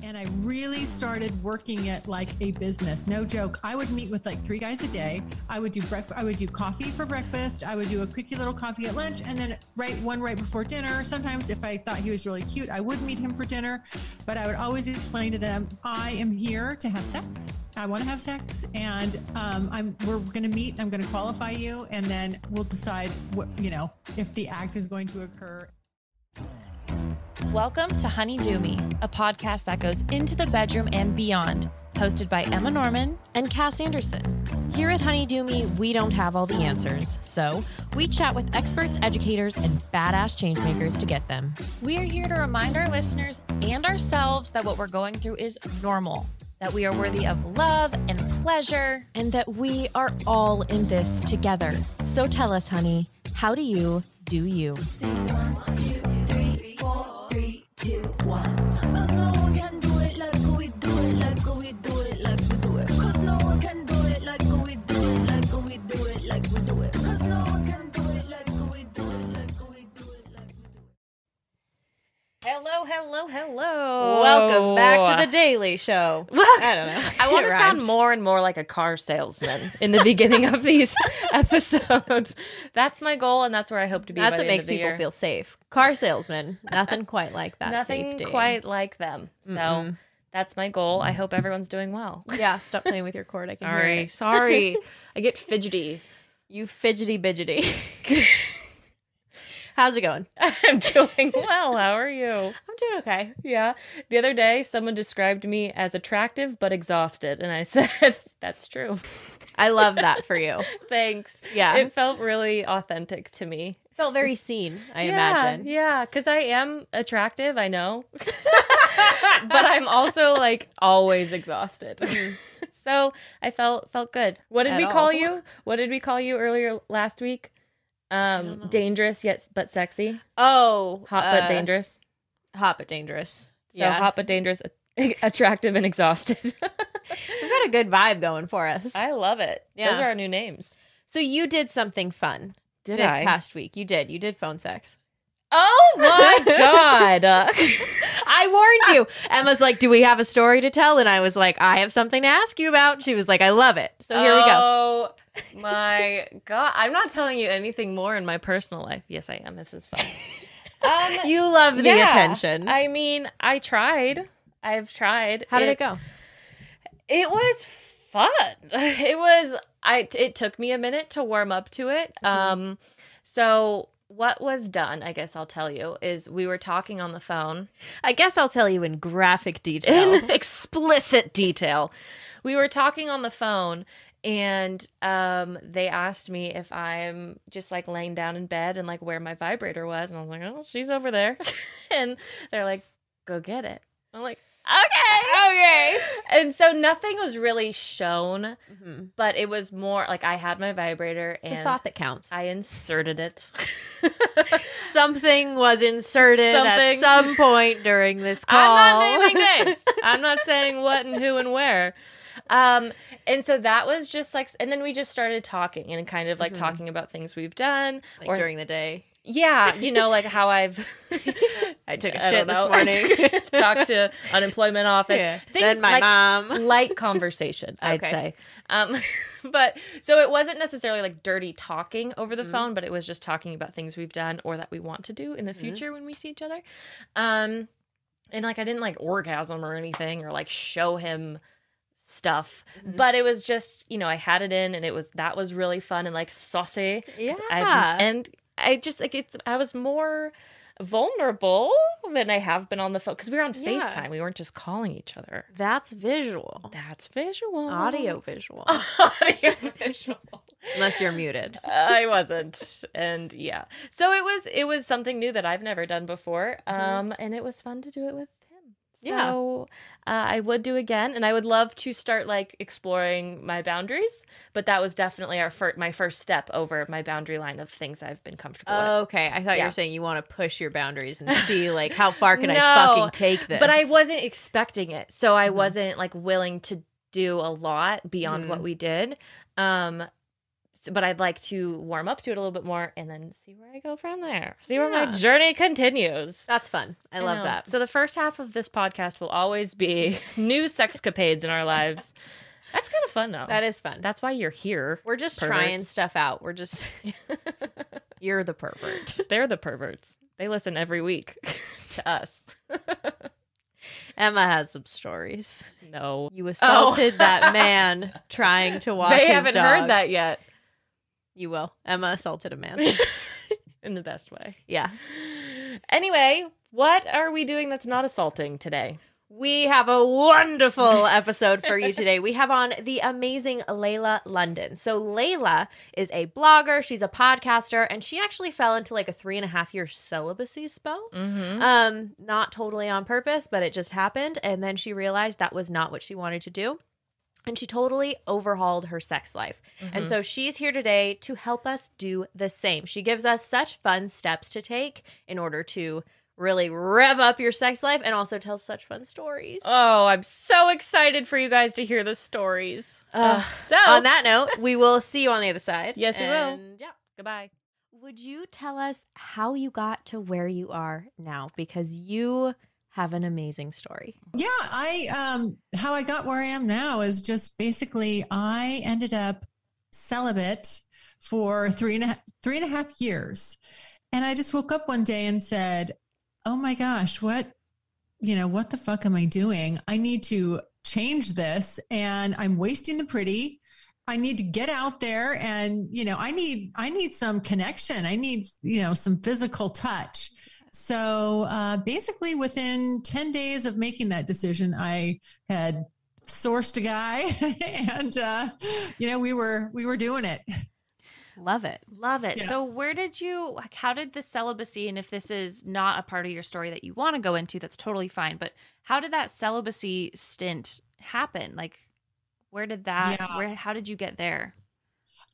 And I really started working it like a business. No joke. I would meet with like 3 guys a day. I would do breakfast. I would do coffee for breakfast. I would do a quickie little coffee at lunch, and then one right before dinner. Sometimes if I thought he was really cute, I would meet him for dinner. But I would always explain to them, I am here to have sex. I want to have sex, and we're going to meet. I'm going to qualify you, and then we'll decide what, if the act is going to occur. Welcome to Honey Do Me, a podcast that goes into the bedroom and beyond, hosted by Emma Norman and Cass Anderson. Here at Honey Do Me, we don't have all the answers, so we chat with experts, educators, and badass changemakers to get them. We are here to remind our listeners and ourselves that what we're going through is normal, that we are worthy of love and pleasure, and that we are all in this together. So tell us, honey, how do you do you? Sing 1, 2, 3, 4, 3, 2, 1. 'Cause no one can do it like we do it, like we do it, like we do it. 'Cause no one can do it like we do it, like we do it, like we do it. 'Cause no one can do it like we do it, like we do it, like we do it. Hello, hello, hello. Welcome back to the Daily Show. I don't know. I want to sound more and more like a car salesman in the beginning of these episodes. That's my goal, and that's where I hope to be. That's by what the end makes of the people year. feel safe. Car salesman, nothing quite like that. Nothing safety. quite like them. So that's my goal. I hope everyone's doing well. Yeah, stop playing with your cord. I can hear it. Sorry. I get fidgety. You fidgety bidgety. How's it going? I'm doing well. How are you? I'm doing okay. Yeah. The other day, someone described me as attractive but exhausted, and I said, that's true. I love that for you. Thanks. Yeah. It felt really authentic to me. Felt very seen, I imagine. Yeah, because I am attractive, I know. But I'm also like always exhausted. So I felt good. What did we call you? What did we call you earlier last week? Dangerous but sexy. Oh. Hot but dangerous. Hot but dangerous. So hot but dangerous, attractive and exhausted. We've got a good vibe going for us. I love it. Yeah. Those are our new names. So you did something fun Did this I? past week. You did phone sex. Oh my God. I warned you. Emma's like, do we have a story to tell? And I was like, I have something to ask you about. She was like, I love it. So here we go. Oh my God. I'm not telling you anything more in my personal life. Yes, I am. This is fun. You love the attention. I mean, I tried. I've tried. How did it go? It was fun. It took me a minute to warm up to it. So what was done, I guess I'll tell you, is we were talking on the phone. I guess I'll tell you in graphic detail. In explicit detail. We were talking on the phone, and they asked me if I'm just like laying down in bed and like where my vibrator was. And I was like, oh, she's over there. And they're like, go get it. I'm like, okay. And so nothing was really shown, but it was more like I had my vibrator and the thought that counts. I inserted it. Something was inserted at some point during this call. I'm not naming names. I'm not saying what and who and where. And so that was just like, and then we just started talking and kind of like talking about things we've done. Like during the day. Yeah, like how I took a shit this morning. Talked to unemployment office. Yeah. Things Then my like mom. Light conversation, I'd say. But so it wasn't necessarily like dirty talking over the phone, but it was just talking about things we've done or that we want to do in the future when we see each other. And like I didn't like orgasm or anything or like show him stuff, but it was just, I had it in and that was really fun and like saucy. Yeah. And I just like I was more vulnerable than I have been on the phone because we were on FaceTime. We weren't just calling each other. That's visual. That's visual. Audio visual. Audio visual. Unless you're muted. I wasn't. And yeah. So it was something new that I've never done before. And it was fun to do it with him. So I would do again, and I would love to start like exploring my boundaries, but that was definitely my first step over my boundary line of things I've been comfortable with. Okay, I thought you were saying you want to push your boundaries and see like how far can I fucking take this. But I wasn't expecting it, so I wasn't like willing to do a lot beyond what we did. but I'd like to warm up to it a little bit more and then see where I go from there. See where my journey continues. That's fun. I love that. So the first half of this podcast will always be new sexcapades in our lives. That's kind of fun, though. That is fun. That's why you're here. We're just perverts. trying stuff out. We're just... You're the pervert. They're the perverts. They listen every week to us. Emma has some stories. No. You assaulted that man trying to walk his dog. They haven't heard that yet. You will. Emma assaulted a man. In the best way. Yeah. Anyway, what are we doing that's not assaulting today? We have a wonderful episode for you today. We have on the amazing Layla London. So Layla is a blogger. She's a podcaster, and she actually fell into like a 3.5-year celibacy spell. Mm-hmm. Not totally on purpose, but it just happened. And then she realized that was not what she wanted to do. And she totally overhauled her sex life. Mm-hmm. And so she's here today to help us do the same. She gives us such fun steps to take in order to really rev up your sex life and also tell such fun stories. Oh, I'm so excited for you guys to hear the stories. So, on that note, we will see you on the other side. Yes, we will. Yeah. Goodbye. Would you tell us how you got to where you are now? Because you have an amazing story. Yeah, how I got where I am now is just basically I ended up celibate for three and a half years. And I just woke up one day and said, oh my gosh, what the fuck am I doing? I need to change this, and I'm wasting the pretty. I need to get out there, and, I need some connection. I need, some physical touch. So basically within 10 days of making that decision, I had sourced a guy and, we were doing it. Love it. Love it. Yeah. So how did the celibacy, and if this is not a part of your story that you want to go into, that's totally fine. But how did that celibacy stint happen? Like, how did you get there?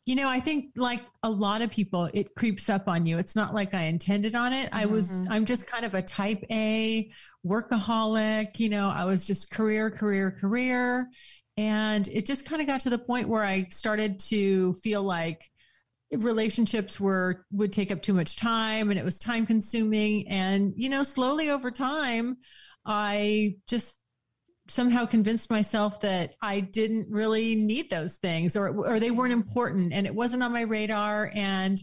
I think like a lot of people, it creeps up on you. It's not like I intended on it. Mm-hmm. I'm just kind of a type A workaholic. I was just career. And it just kind of got to the point where I started to feel like relationships would take up too much time, and it was time consuming. And, slowly over time, I just somehow convinced myself that I didn't really need those things, or they weren't important, and it wasn't on my radar. And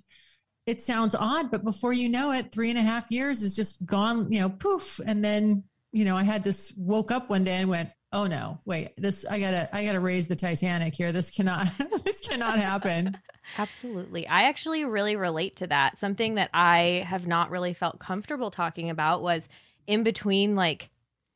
it sounds odd, but before you know it, 3.5 years is just gone, poof. And then, I woke up one day and went, oh no, wait, I gotta raise the Titanic here. This cannot happen. Absolutely. I actually really relate to that. Something that I have not really felt comfortable talking about was in between like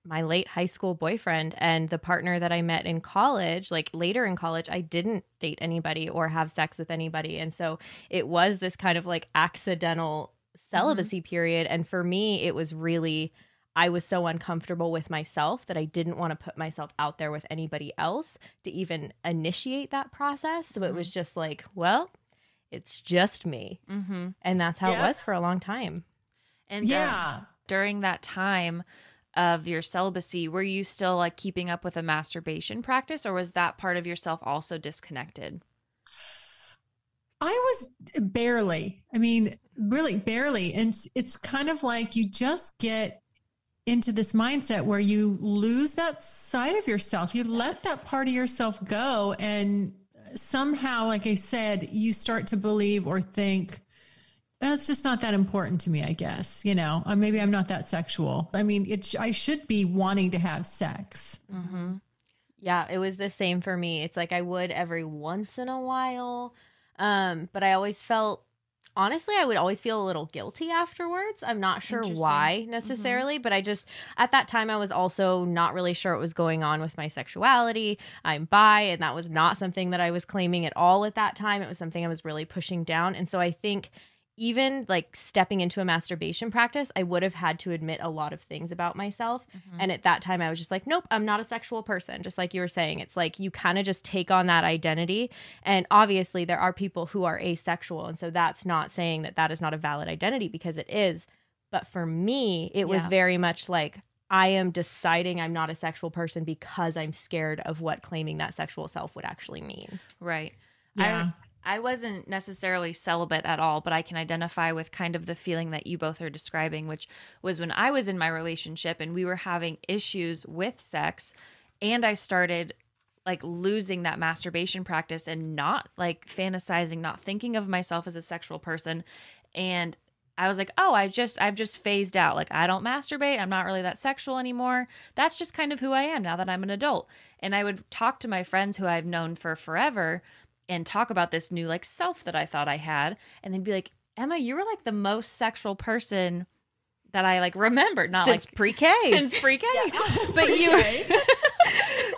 my late high school boyfriend and the partner that I met in college. Like later in college, I didn't date anybody or have sex with anybody. And so it was this kind of like accidental celibacy period. And for me, it was really, I was so uncomfortable with myself that I didn't want to put myself out there with anybody else to even initiate that process. So it was just like, well, it's just me. Mm-hmm. And that's how it was for a long time. And during that time of your celibacy, were you still like keeping up with a masturbation practice, or was that part of yourself also disconnected? I was barely, really barely. And it's kind of like you just get into this mindset where you lose that side of yourself. You let that part of yourself go. And somehow, like I said, you start to believe or think, it's just not that important to me, I guess. Maybe I'm not that sexual. I should be wanting to have sex. Mm-hmm. Yeah, it was the same for me. It's like I would every once in a while. But I always felt, honestly, I would always feel a little guilty afterwards. I'm not sure why necessarily, but at that time, I was also not really sure what was going on with my sexuality. I'm bi, and that was not something that I was claiming at all at that time. It was something I was really pushing down. And so I think even like stepping into a masturbation practice, I would have had to admit a lot of things about myself. Mm-hmm. And at that time I was just like, nope, I'm not a sexual person. Just like you were saying, it's like you kind of just take on that identity. And obviously there are people who are asexual. And so that's not saying that that is not a valid identity, because it is. But for me, it was very much like, I am deciding I'm not a sexual person because I'm scared of what claiming that sexual self would actually mean. Right. Yeah. I wasn't necessarily celibate at all, but I can identify with kind of the feeling that you both are describing, which was when I was in my relationship and we were having issues with sex, and I started like losing that masturbation practice and not like fantasizing, not thinking of myself as a sexual person. And I was like, oh, I've just phased out. Like, I don't masturbate. I'm not really that sexual anymore. That's just kind of who I am now that I'm an adult. And I would talk to my friends who I've known for forever and talk about this new like self that I thought I had. And they'd be like, Emma, you were like the most sexual person that I like remembered. Not Since like pre-K. Since pre-K. But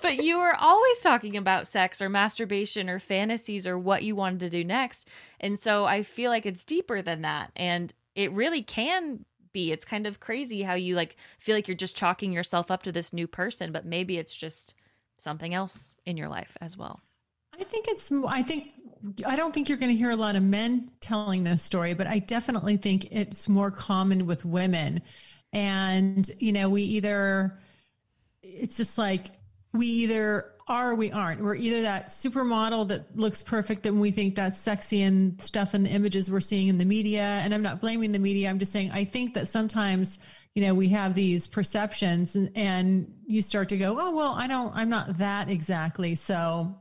but you were always talking about sex or masturbation or fantasies or what you wanted to do next. And so I feel like it's deeper than that. And it really can be. It's kind of crazy how you like feel like you're just chalking yourself up to this new person, but maybe it's just something else in your life as well. I don't think you're going to hear a lot of men telling this story, but I definitely think it's more common with women. And, you know, it's just like, we either are or we aren't. We're either that supermodel that looks perfect and we think that's sexy and stuff in the images we're seeing in the media. And I'm not blaming the media. I'm just saying, I think that sometimes, you know, we have these perceptions and you start to go, oh, well, I'm not that exactly. So,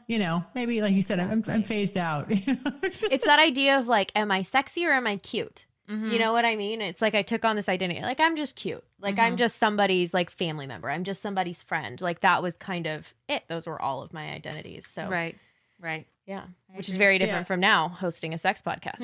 you know, maybe like you said, I'm phased out. It's that idea of like, am I sexy or am I cute? Mm-hmm. You know what I mean? It's like I took on this identity. Like, I'm just cute. Like, I'm just somebody's like family member. I'm just somebody's friend. Like, that was kind of it. Those were all of my identities. So Right. Yeah. Which is very different from now hosting a sex podcast.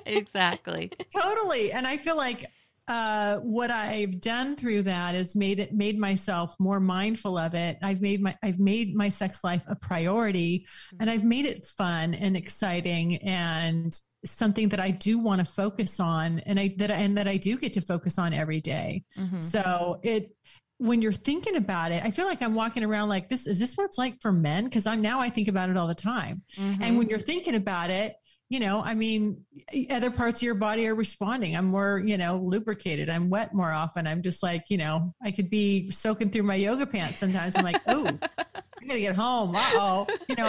Exactly. Totally. And I feel like what I've done through that is made myself more mindful of it. I've made my sex life a priority, and I've made it fun and exciting and something that I do want to focus on, and that I do get to focus on every day. Mm-hmm. So when you're thinking about it, I feel like I'm walking around like this. Is this what it's like for men? Because I think about it all the time. Mm-hmm. And when you're thinking about it, you know, I mean, other parts of your body are responding. I'm more, you know, lubricated. I'm wet more often. I'm just like, you know, I could be soaking through my yoga pants sometimes. I'm like, oh, I gotta get home. Uh-oh. You know,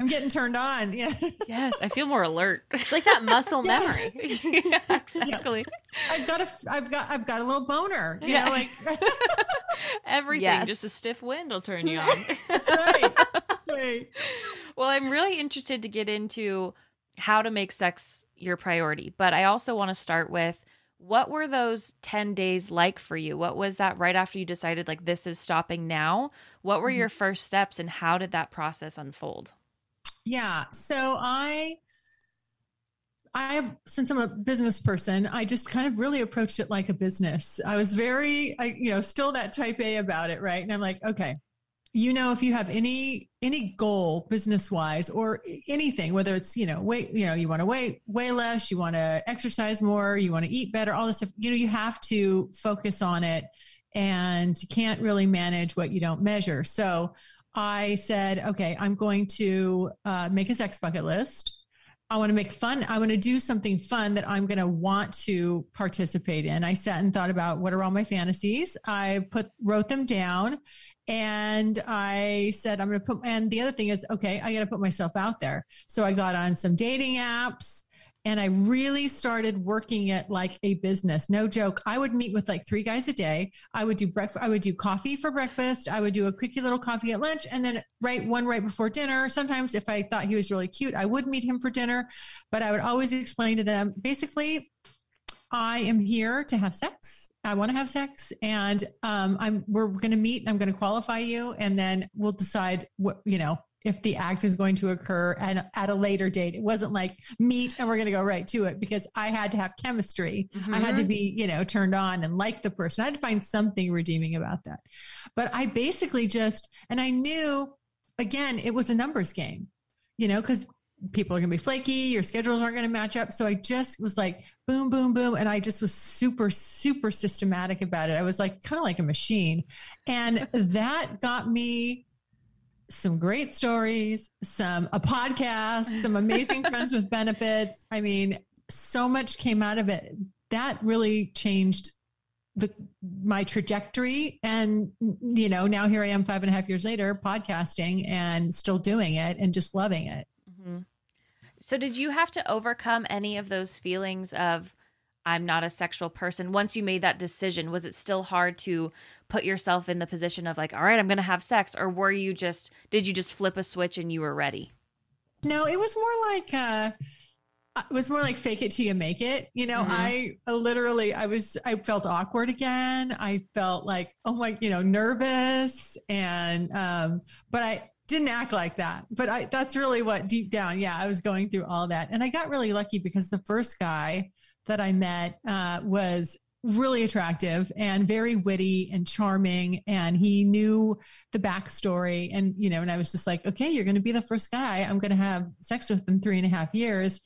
I'm getting turned on. Yeah. Yes. I feel more alert. It's like that muscle memory. Yeah, exactly. Yeah. I've got a little boner, you know, like everything. Yes. Just a stiff wind will turn you on. That's right. Well, I'm really interested to get into how to make sex your priority. But I also want to start with, what were those 10 days like for you? What was that right after you decided like this is stopping now? What were your first steps and how did that process unfold? Yeah. So I since I'm a business person, I just kind of really approached it like a business. I was still that type A about it. Right. And I'm like, okay, you know, if you have any goal business wise or anything, whether it's, you know, weight, you know, you want to weigh less, you want to exercise more, you want to eat better, all this stuff, you know, you have to focus on it, and you can't really manage what you don't measure. So I said, okay, I'm going to make a sex bucket list. I want to make fun. I want to do something fun that I'm going to want to participate in. I sat and thought about what are all my fantasies. I wrote them down, and I said, I'm going to and the other thing is, okay, I got to put myself out there. So I got on some dating apps, and I really started working it like a business. No joke. I would meet with like 3 guys a day. I would do breakfast. I would do coffee for breakfast. I would do a quickie little coffee at lunch, and then one right before dinner. Sometimes if I thought he was really cute, I would meet him for dinner, but I would always explain to them, basically, I am here to have sex. I want to have sex, and we're going to meet. I'm going to qualify you, and then we'll decide what, you know, if the act is going to occur at a later date. It wasn't like meet and we're going to go right to it, because I had to have chemistry. Mm-hmm. I had to be, you know, turned on and like the person. I had to find something redeeming about that. But I basically and I knew, again, it was a numbers game, you know, because people are going to be flaky. Your schedules aren't going to match up. So I just was like, boom, boom, boom. And I just was super, super systematic about it. I was like, kind of like a machine. And that got me some great stories, a podcast, some amazing friends with benefits. I mean, so much came out of it. That really changed my trajectory. And, you know, now here I am 5.5 years later, podcasting and still doing it and just loving it. So did you have to overcome any of those feelings of I'm not a sexual person? Once you made that decision, was it still hard to put yourself in the position of like, all right, I'm going to have sex? Or did you just flip a switch and you were ready? No, it was more like fake it till you make it. I felt awkward again. I felt like, oh my, nervous. And, but I didn't act like that. But that's really what deep down, I was going through all that. And I got really lucky because the first guy that I met was really attractive and very witty and charming. And he knew the backstory. And, and I was just like, okay, you're going to be the first guy I'm going to have sex with in 3.5 years.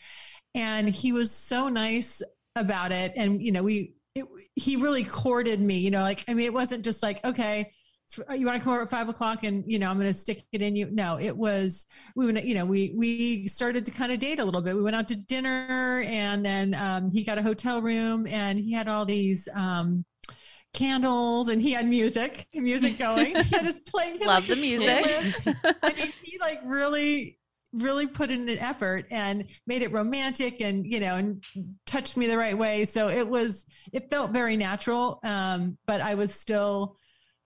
And he was so nice about it. And, he really courted me, it wasn't just like, okay, you want to come over at 5:00 and, I'm going to stick it in you. No, it was, we started to kind of date a little bit. We went out to dinner and then he got a hotel room and he had all these, candles and he had music going. He had his playing. Love the music. He really put in an effort and made it romantic and, and touched me the right way. So it felt very natural. But I was still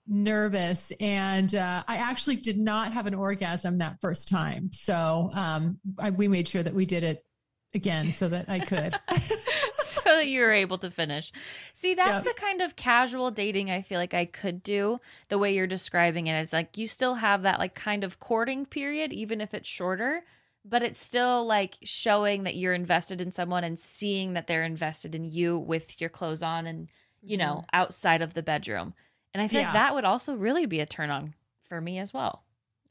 nervous and I actually did not have an orgasm that first time. So we made sure that we did it again so that I could. So that you were able to finish. See, that's the kind of casual dating I feel like I could do. The way you're describing it is like you still have that like kind of courting period, even if it's shorter, but it's still like showing that you're invested in someone and seeing that they're invested in you with your clothes on and, outside of the bedroom. And I feel like that would also really be a turn on for me as well.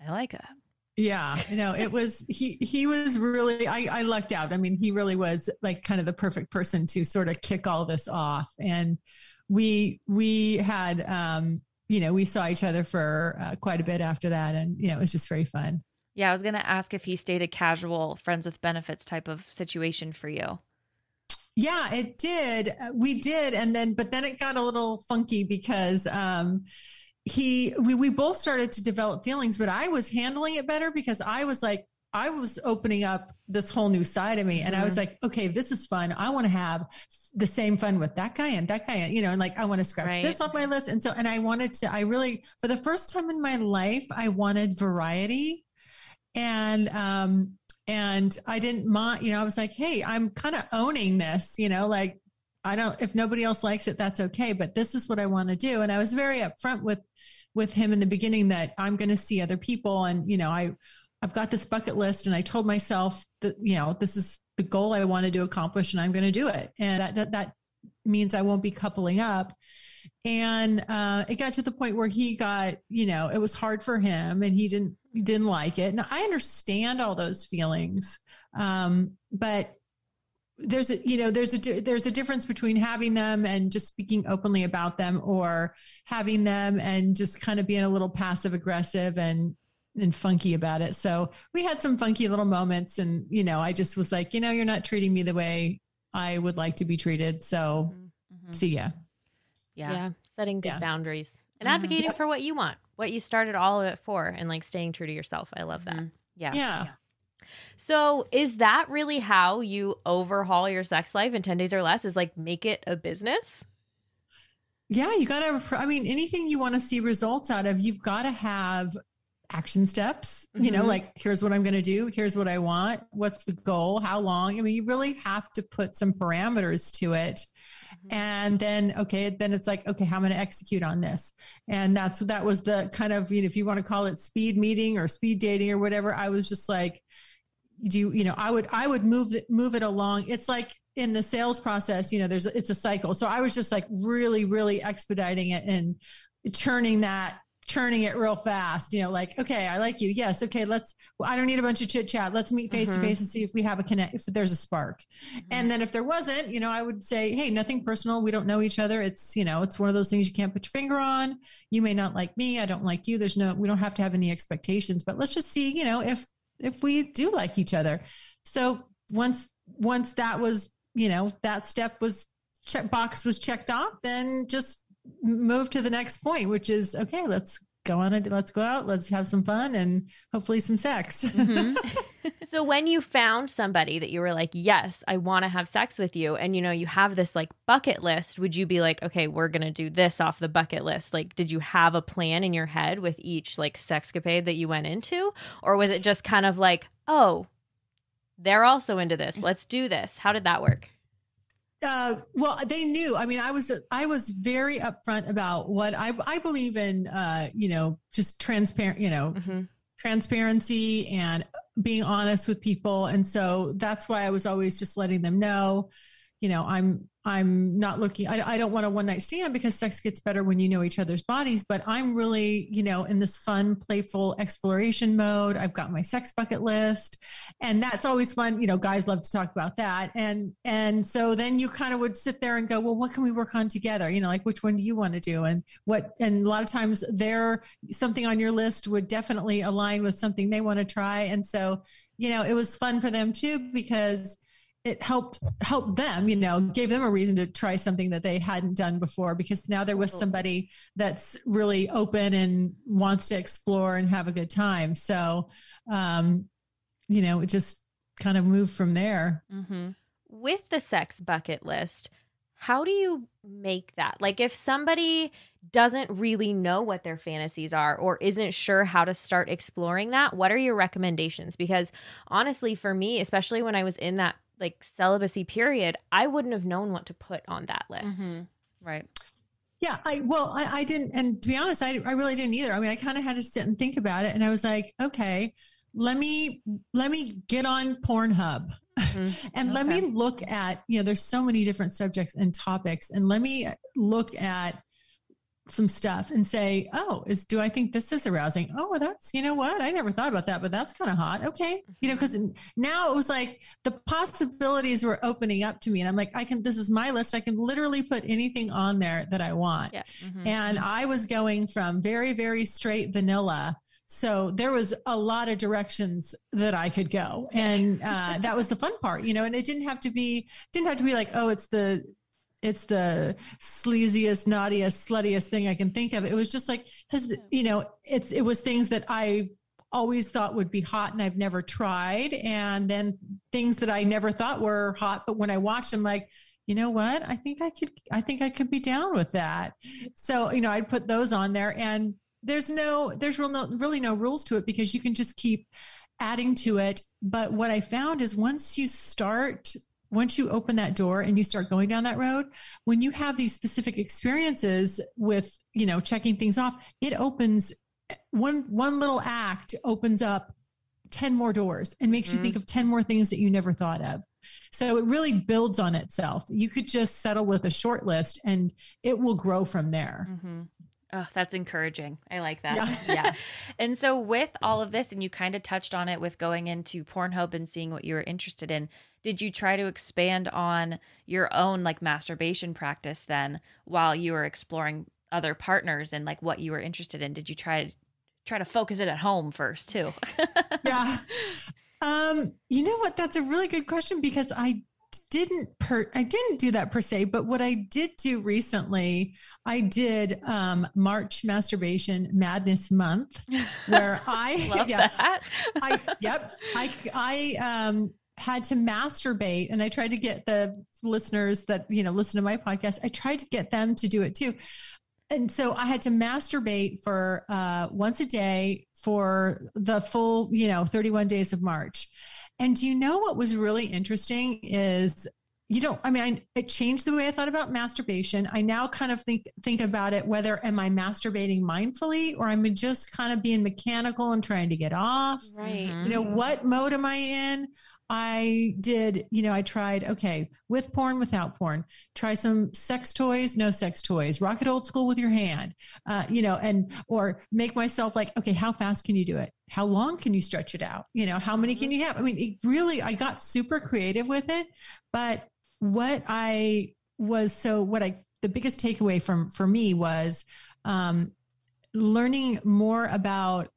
I like that. Yeah, it was, he was really, I lucked out. I mean, he really was like kind of the perfect person to sort of kick all this off. And we had, we saw each other for quite a bit after that. And, it was just very fun. Yeah. I was going to ask if he stayed a casual friends with benefits type of situation for you. Yeah, it did. We did. But then it got a little funky because, we both started to develop feelings, but I was handling it better because I was opening up this whole new side of me. And I was like, okay, this is fun. I want to have the same fun with that guy and that guy, and like, I want to scratch this off my list. And I really, for the first time in my life, I wanted variety and I didn't mind, I was like, hey, I'm kind of owning this, like, if nobody else likes it, that's okay. But this is what I want to do. And I was very upfront with him in the beginning that I'm going to see other people. And, I've got this bucket list and I told myself that, this is the goal I wanted to accomplish and I'm going to do it. And that means I won't be coupling up. And it got to the point where he got, it was hard for him and he didn't like it. Now I understand all those feelings. But there's a difference between having them and just speaking openly about them or having them and just kind of being a little passive aggressive and funky about it. So we had some funky little moments and, I just was like, you're not treating me the way I would like to be treated. So see ya. Yeah. Setting good boundaries and advocating for what you want, what you started all of it for and like staying true to yourself. I love that. Yeah. So is that really how you overhaul your sex life in 10 days or less is like make it a business? Yeah, you got to, anything you want to see results out of, you've got to have action steps, like here's what I'm going to do. Here's what I want. What's the goal? How long? You really have to put some parameters to it. And then, then it's like, okay, how am I going to execute on this? And that was the kind of, if you want to call it speed meeting or speed dating or whatever, I was just like, I would move it along. It's like in the sales process, it's a cycle. So I was just like really, really expediting it and churning it real fast, like, okay, I like you. Yes. Okay. I don't need a bunch of chit chat. Let's meet face to face and see if we have a connect, if there's a spark. And then if there wasn't, I would say, hey, nothing personal. We don't know each other. It's, it's one of those things you can't put your finger on. You may not like me. I don't like you. We don't have to have any expectations, but let's just see, if we do like each other. So once that was, that step was box was checked off, then just move to the next point, which is, okay, let's let's go out, let's have some fun and hopefully some sex. So when you found somebody that you were like, yes, I want to have sex with you, and you have this like bucket list, would you be like, okay, we're going to do this off the bucket list? Like, did you have a plan in your head with each like sexcapade that you went into? Or was it just kind of like, oh, they're also into this, let's do this? How did that work? Well, they knew. I mean, I was very upfront about what I believe in, just transparent, transparency and being honest with people. And so that's why I was always just letting them know, I'm not looking, I don't want a one night stand, because sex gets better when you know each other's bodies, but I'm really, in this fun, playful exploration mode. I've got my sex bucket list, and that's always fun. Guys love to talk about that. And so then you kind of would sit there and go, well, what can we work on together? Like, which one do you want to do? And a lot of times something on your list would definitely align with something they want to try. And so, it was fun for them too, because it helped them, gave them a reason to try something that they hadn't done before, because now there was somebody that's really open and wants to explore and have a good time. So, it just kind of moved from there. Mm-hmm. With the sex bucket list, how do you make that? Like, if somebody doesn't really know what their fantasies are or isn't sure how to start exploring that, what are your recommendations? Because honestly, for me, especially when I was in that like celibacy period, I wouldn't have known what to put on that list. Mm-hmm. Right. Yeah. I didn't. And to be honest, I really didn't either. I mean, I kind of had to sit and think about it, and I was like, okay, let me get on Pornhub and let me look at, there's so many different subjects and topics, and let me look at some stuff and say, do I think this is arousing? Oh, that's, what? I never thought about that, but that's kind of hot. Okay. Because now it was like the possibilities were opening up to me, and I'm like, this is my list. I can literally put anything on there that I want. Yes. And I was going from very, very straight vanilla. So there was a lot of directions that I could go. And that was the fun part, and it didn't have to be like, oh, it's the sleaziest, naughtiest, sluttiest thing I can think of. It was just like, it was things that I always thought would be hot and I've never tried. And then things that I never thought were hot, but when I watched them, like, you know what? I think I could be down with that. So, I'd put those on there, and there's really no rules to it, because you can just keep adding to it. But what I found is once you open that door and you start going down that road, when you have these specific experiences with, checking things off, it opens one little act opens up 10 more doors and makes you think of 10 more things that you never thought of. So it really builds on itself. You could just settle with a short list and it will grow from there. Mm-hmm. Oh, that's encouraging. I like that. Yeah. And so with all of this, and you kind of touched on it with going into Pornhub and seeing what you were interested in, did you try to expand on your own like masturbation practice then while you were exploring other partners and like what you were interested in? Did you try to focus it at home first too? Yeah. You know what? That's a really good question, because I didn't do that per se, but what I did do recently, I did March Masturbation Madness Month, where I love that. I had to masturbate, and I tried to get the listeners that listen to my podcast, I tried to get them to do it too. And so I had to masturbate for once a day for the full 31 days of March. And do you know what was really interesting is, it changed the way I thought about masturbation. I now kind of think about it, whether am I masturbating mindfully or I'm just kind of being mechanical and trying to get off. Right. What mode am I in? I did, I tried, okay, with porn, without porn, try some sex toys, no sex toys, rock it old school with your hand, or make myself like, okay, how fast can you do it? How long can you stretch it out? How many can you have? I mean, I got super creative with it, but the biggest takeaway for me was, learning more about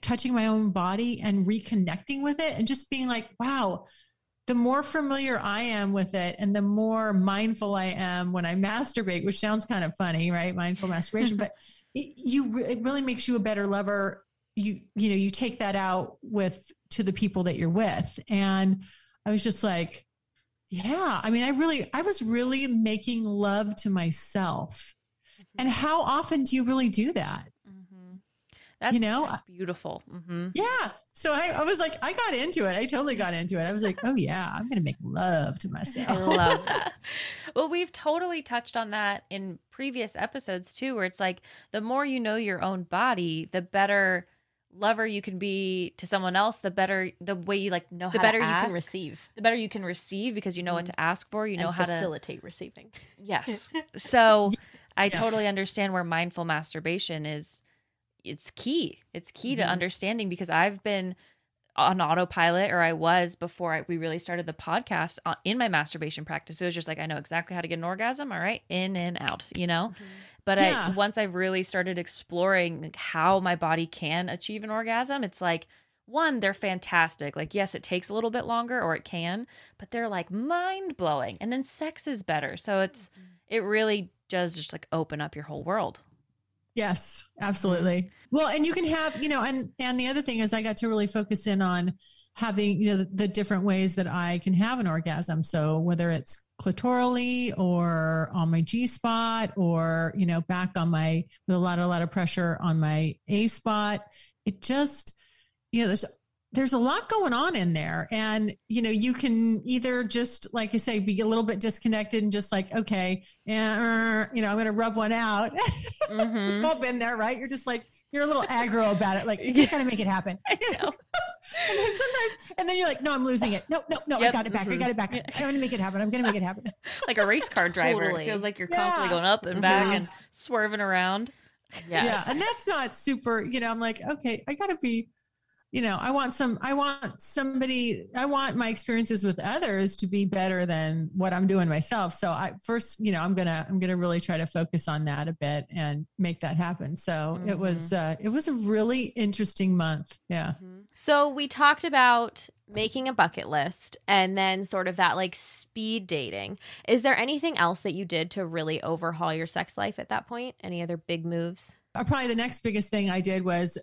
touching my own body and reconnecting with it, and just being like, wow, the more familiar I am with it and the more mindful I am when I masturbate, which sounds kind of funny, right? Mindful masturbation, but it really makes you a better lover. You take that out to the people that you're with. And I was just like, yeah, I mean, I was really making love to myself. And how often do you really do that? That's beautiful. Yeah. So I was like, I got into it. I totally got into it. I was like, oh yeah, I'm going to make love to myself. I love that. Well, we've totally touched on that in previous episodes too, where it's like, the more you know your own body, the better lover you can be to someone else, the way you like know how to ask, you can receive. The better you can receive because you know what to ask for, you know how to facilitate receiving. Yes. So I totally understand where mindful masturbation is. It's key. It's key to understanding, because I've been on autopilot, or I was before we really started the podcast in my masturbation practice. It was just like, I know exactly how to get an orgasm. All right. In and out, But once I've really started exploring like how my body can achieve an orgasm, it's like, one, they're fantastic. Like, yes, it takes a little bit longer, or it can, but they're like mind blowing. And then sex is better. So it really does just like open up your whole world. Yes, absolutely. Well, and you can have, and the other thing is I got to really focus in on having, the different ways that I can have an orgasm. So whether it's clitorally or on my G spot, or, back on with a lot of pressure on my A spot, it just, there's a lot going on in there. And, you can either just, like I say, be a little bit disconnected and just like, okay, I'm going to rub one out. We've all been there, right? You're just like, you're a little aggro about it. Like, you just got to make it happen. I know. And then you're like, no, I'm losing it. No, yep. I got it back. I got it back. I'm going to make it happen. I'm going to make it happen. Like a race car driver. Totally. It feels like you're constantly going up and back and swerving around. Yes. Yeah. And that's not super, I'm like, okay, I got to be, I want my experiences with others to be better than what I'm doing myself. So I'm going to really try to focus on that a bit and make that happen. So it was a really interesting month. Yeah. So we talked about making a bucket list and then sort of that like speed dating. Is there anything else that you did to really overhaul your sex life at that point? Any other big moves? Probably the next biggest thing I did was,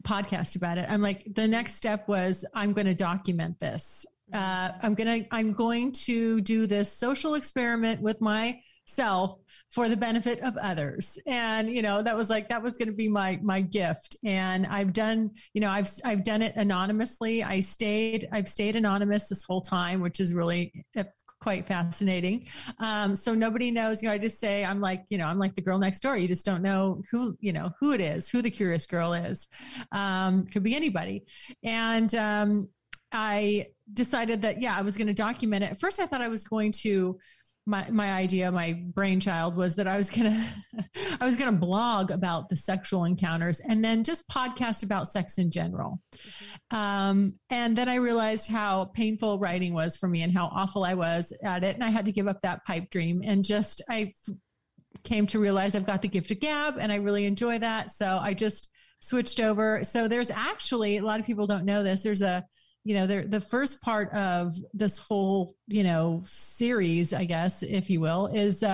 podcast about it. I'm like, the next step was, I'm going to document this. I'm going to do this social experiment with myself for the benefit of others. And, that was going to be my gift. And I've done, I've done it anonymously. I've stayed anonymous this whole time, which is really quite fascinating. So nobody knows, I just say, I'm like the girl next door. You just don't know who it is, who the curious girl is. Could be anybody. And, I decided that, I was going to document it. At first I thought I was going to, my idea, my brainchild was that I was going to blog about the sexual encounters and then just podcast about sex in general. And then I realized how painful writing was for me and how awful I was at it. And I had to give up that pipe dream, and I came to realize I've got the gift of gab and I really enjoy that. So I just switched over. So there's actually, a lot of people don't know this. There's the first part of this whole, series, I guess, if you will, is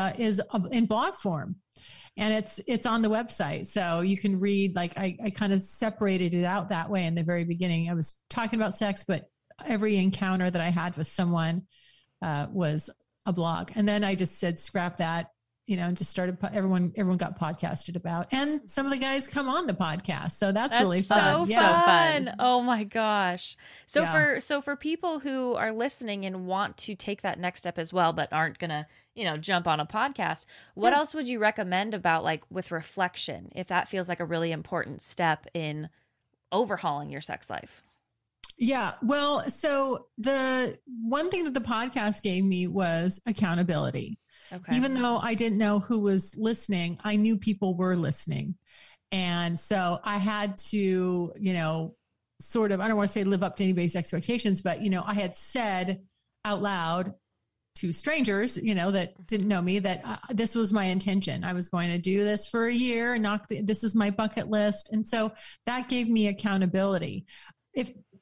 in blog form, and it's on the website. So you can read, like, I kind of separated it out that way. In the very beginning, I was talking about sex, but every encounter that I had with someone was a blog. And then I just said, scrap that, and just started, everyone got podcasted about, and some of the guys come on the podcast. So that's really fun. So fun. Oh my gosh. So for people who are listening and want to take that next step as well, but aren't going to, jump on a podcast, what else would you recommend about, like, with reflection, if that feels like a really important step in overhauling your sex life? Yeah. Well, so the one thing that the podcast gave me was accountability. Okay. Even though I didn't know who was listening, I knew people were listening. And so I had to, sort of, I don't want to say live up to anybody's expectations, but, I had said out loud to strangers, that didn't know me, that this was my intention. I was going to do this for a year and this is my bucket list. And so that gave me accountability.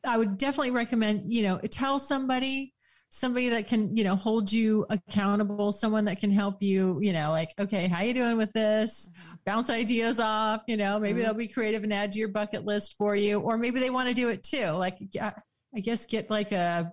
I would definitely recommend, tell somebody somebody that can, hold you accountable, someone that can help you, like, okay, how you doing with this? Bounce ideas off, maybe they'll be creative and add to your bucket list for you, or maybe they want to do it too. Like, I guess get like a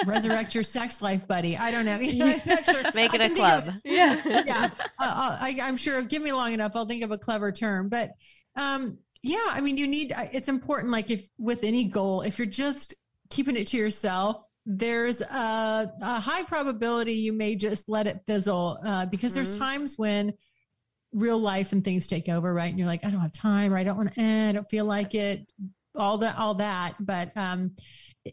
resurrect your sex life buddy. I don't know. I'm not sure. Make it a club. Yeah. I'm sure, give me long enough, I'll think of a clever term, but, yeah, I mean, it's important, like if with any goal, if you're just keeping it to yourself, there's a high probability you may just let it fizzle, because there's times when real life and things take over, right? And you're like, I don't have time, or I don't feel like it, all that. But,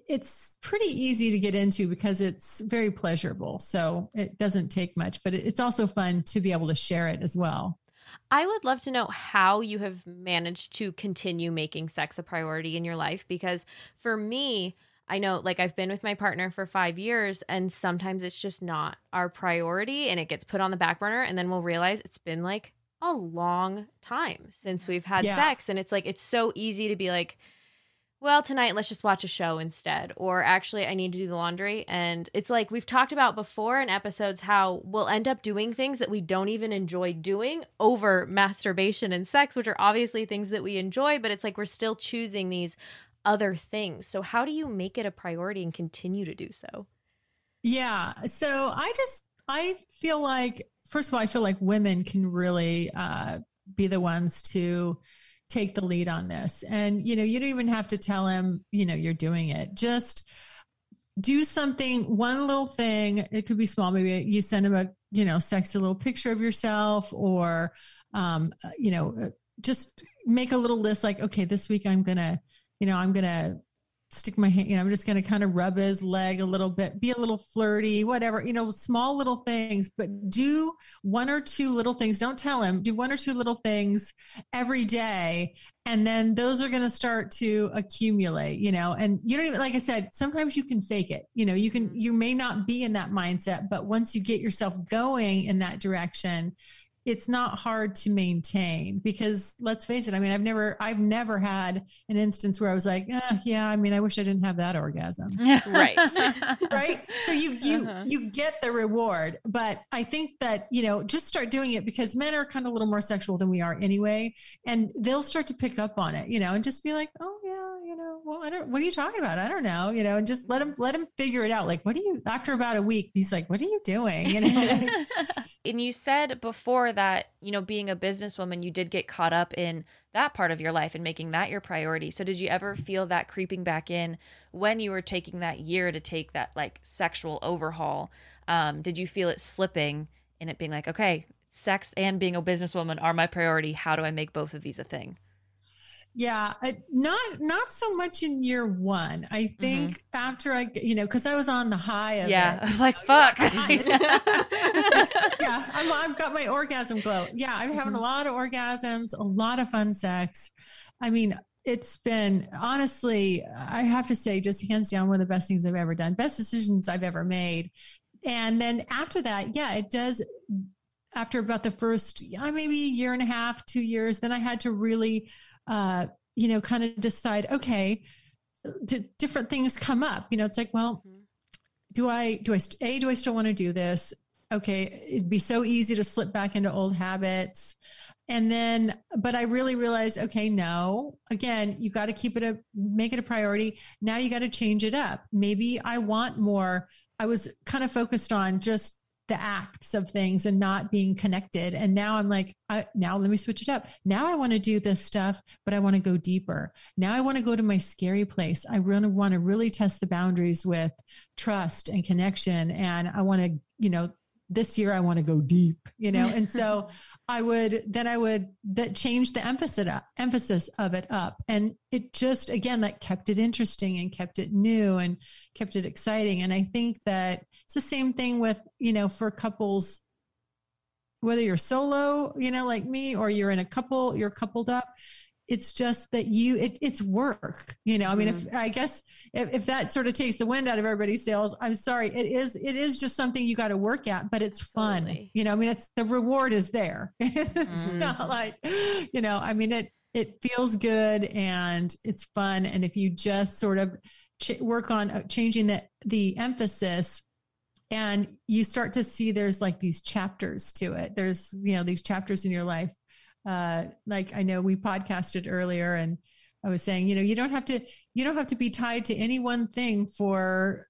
it's pretty easy to get into because it's very pleasurable. So it doesn't take much, but it's also fun to be able to share it as well. I would love to know how you have managed to continue making sex a priority in your life, because for me, I know, like, I've been with my partner for 5 years, and sometimes it's just not our priority and it gets put on the back burner, and then we'll realize it's been like a long time since we've had sex. And it's like, it's so easy to be like, well, tonight, let's just watch a show instead. Or actually, I need to do the laundry. And it's like we've talked about before in episodes how we'll end up doing things that we don't even enjoy doing over masturbation and sex, which are obviously things that we enjoy, but it's like we're still choosing these other things. So how do you make it a priority and continue to do so? Yeah. So I feel like, first of all, I feel like women can really be the ones to take the lead on this. And, you don't even have to tell him, you're doing it. Just do something, one little thing. It could be small. Maybe you send him a, sexy little picture of yourself, or, just make a little list like, okay, this week I'm going to stick my hand, I'm just going to kind of rub his leg a little bit, be a little flirty, whatever, small little things, but do one or two little things. Don't tell him, do one or two little things every day. And then those are going to start to accumulate, and you don't even, like I said, sometimes you can fake it. You may not be in that mindset, but once you get yourself going in that direction, it's not hard to maintain, because let's face it. I mean, I've never had an instance where I was like, I wish I didn't have that orgasm. Right. Right. So you get the reward, but I think that, just start doing it, because men are kind of a little more sexual than we are anyway. And they'll start to pick up on it, and just be like, oh yeah, well, what are you talking about? I don't know, and just let him figure it out. Like, after about a week, he's like, what are you doing? And you said before that, being a businesswoman, you did get caught up in that part of your life and making that your priority. So did you ever feel that creeping back in when you were taking that year to take that like sexual overhaul? Did you feel it slipping and it being like, okay, sex and being a businesswoman are my priority. How do I make both of these a thing? Yeah, not so much in year one. I think after because I was on the high of it. I'm like, fuck. Yeah, I've got my orgasm glow. Yeah, I'm having a lot of orgasms, a lot of fun sex. I mean, it's been, honestly, I have to say, just hands down, one of the best things I've ever done, best decisions I've ever made. And then after that, it does. After about the first, maybe a year and a half, 2 years, then I had to really kind of decide, okay, different things come up, it's like, well, do I still want to do this? Okay. It'd be so easy to slip back into old habits. And then, but I really realized, okay, no, again, you got to make it a priority. Now you got to change it up. Maybe I want more. I was kind of focused on just the acts of things and not being connected. And now I'm like, now let me switch it up. Now I want to do this stuff, but I want to go deeper. Now I want to go to my scary place. I really want to really test the boundaries with trust and connection. And I want to, this year I want to go deep, and so I would change the emphasis of it up. And it just, again, that kept it interesting and kept it new and kept it exciting. And I think that it's the same thing with, for couples, whether you're solo, like me, or you're in a couple, you're coupled up. It's just that it's work, I mean, if that sort of takes the wind out of everybody's sails, I'm sorry. It is just something you got to work at, but it's fun. Totally. I mean, it's, the reward is there. It's not like, I mean, it feels good and it's fun. And if you just sort of work on changing the emphasis, and you start to see there's like these chapters to it. There's, these chapters in your life. Like I know we podcasted earlier, and I was saying, you don't have to be tied to any one thing for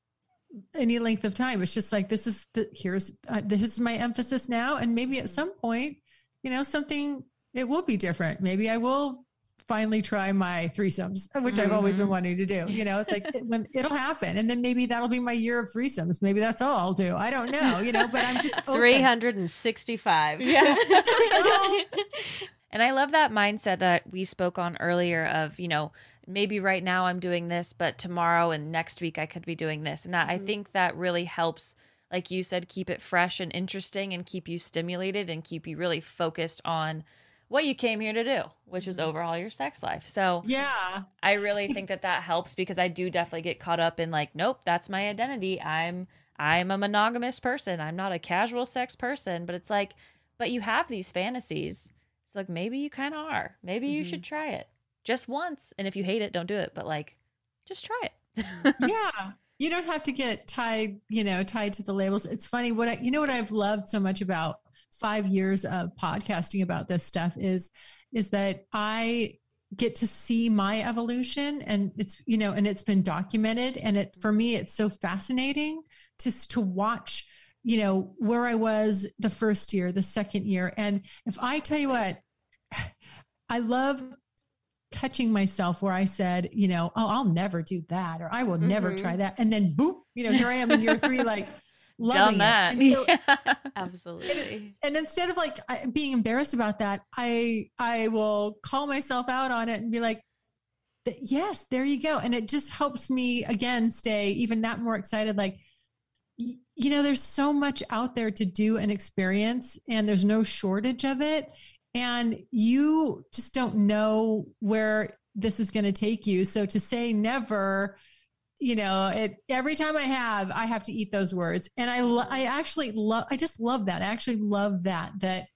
any length of time. It's just like, this is my emphasis now. And maybe at some point, it will be different. Maybe I will finally try my threesomes, which I've always been wanting to do. It's like when it'll happen. And then maybe that'll be my year of threesomes. Maybe that's all I'll do. I don't know, but I'm just open. 365. Yeah. And I love that mindset that we spoke on earlier of, maybe right now I'm doing this, but tomorrow and next week I could be doing this. And that I think that really helps, like you said, keep it fresh and interesting and keep you stimulated and keep you really focused on what you came here to do, which is overhaul your sex life. So yeah, I really think that helps, because I do definitely get caught up in like, nope, that's my identity. I'm a monogamous person. I'm not a casual sex person. But it's like, but you have these fantasies. It's like, maybe you kind of are. Maybe you should try it just once. And if you hate it, don't do it. But like, just try it. Yeah. You don't have to get tied to the labels. It's funny. What I've loved so much about 5 years of podcasting about this stuff is that I get to see my evolution, and it's, and it's been documented. And for me, it's so fascinating just to watch, where I was the first year, the second year. And if I tell you what, I love catching myself where I said, oh, I'll never do that, or I will never try that. And then boop, here I am in year 3, like loving that. it. So, Absolutely. and instead of like being embarrassed about that, I will call myself out on it and be like, yes, there you go. And it just helps me again, stay even that more excited. Like, there's so much out there to do and experience, and there's no shortage of it. And you just don't know where this is going to take you. So to say never, every time I have to eat those words. And I just love that. I actually love that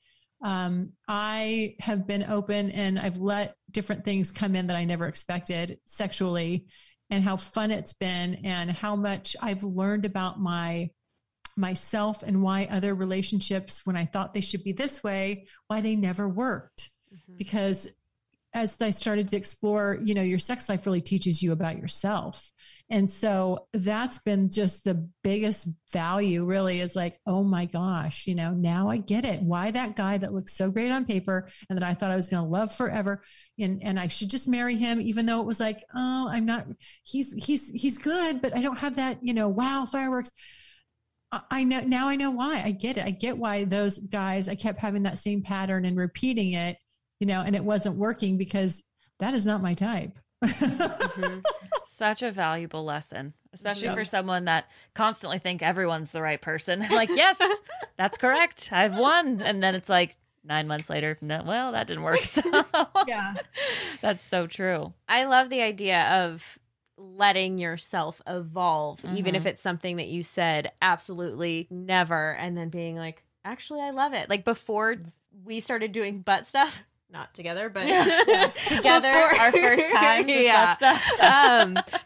I have been open, and I've let different things come in that I never expected sexually, and how fun it's been, and how much I've learned about myself and why other relationships, when I thought they should be this way, why they never worked. Because as I started to explore, your sex life really teaches you about yourself. And so that's been just the biggest value, really, is like, oh my gosh, now I get it. Why that guy that looks so great on paper and that I thought I was going to love forever, and I should just marry him, even though it was like, oh, I'm not, he's good, but I don't have that, wow, fireworks. I know now. I know why. I get it. I get why those guys, I kept having that same pattern and repeating it, and it wasn't working, because that is not my type. Such a valuable lesson, especially for someone that constantly think everyone's the right person. Like, yes, that's correct. I've won. And then it's like 9 months later, no, well, that didn't work. So Yeah, that's so true. I love the idea of letting yourself evolve, even if it's something that you said absolutely never, and then being like, actually, I love it. Like before we started doing butt stuff, not together, but together, Our first time with butt stuff.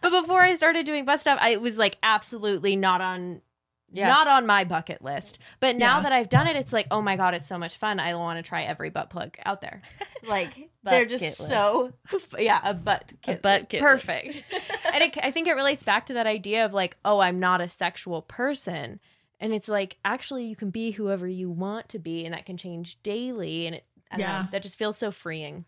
But before I started doing butt stuff, it was like absolutely not on my bucket list. But now that I've done it, it's like, oh my God, it's so much fun. I want to try every butt plug out there. Like they're just so, a butt kit. Perfect. And I think it relates back to that idea of like, oh, I'm not a sexual person. And it's like, actually, you can be whoever you want to be, and that can change daily. And I don't know, that just feels so freeing.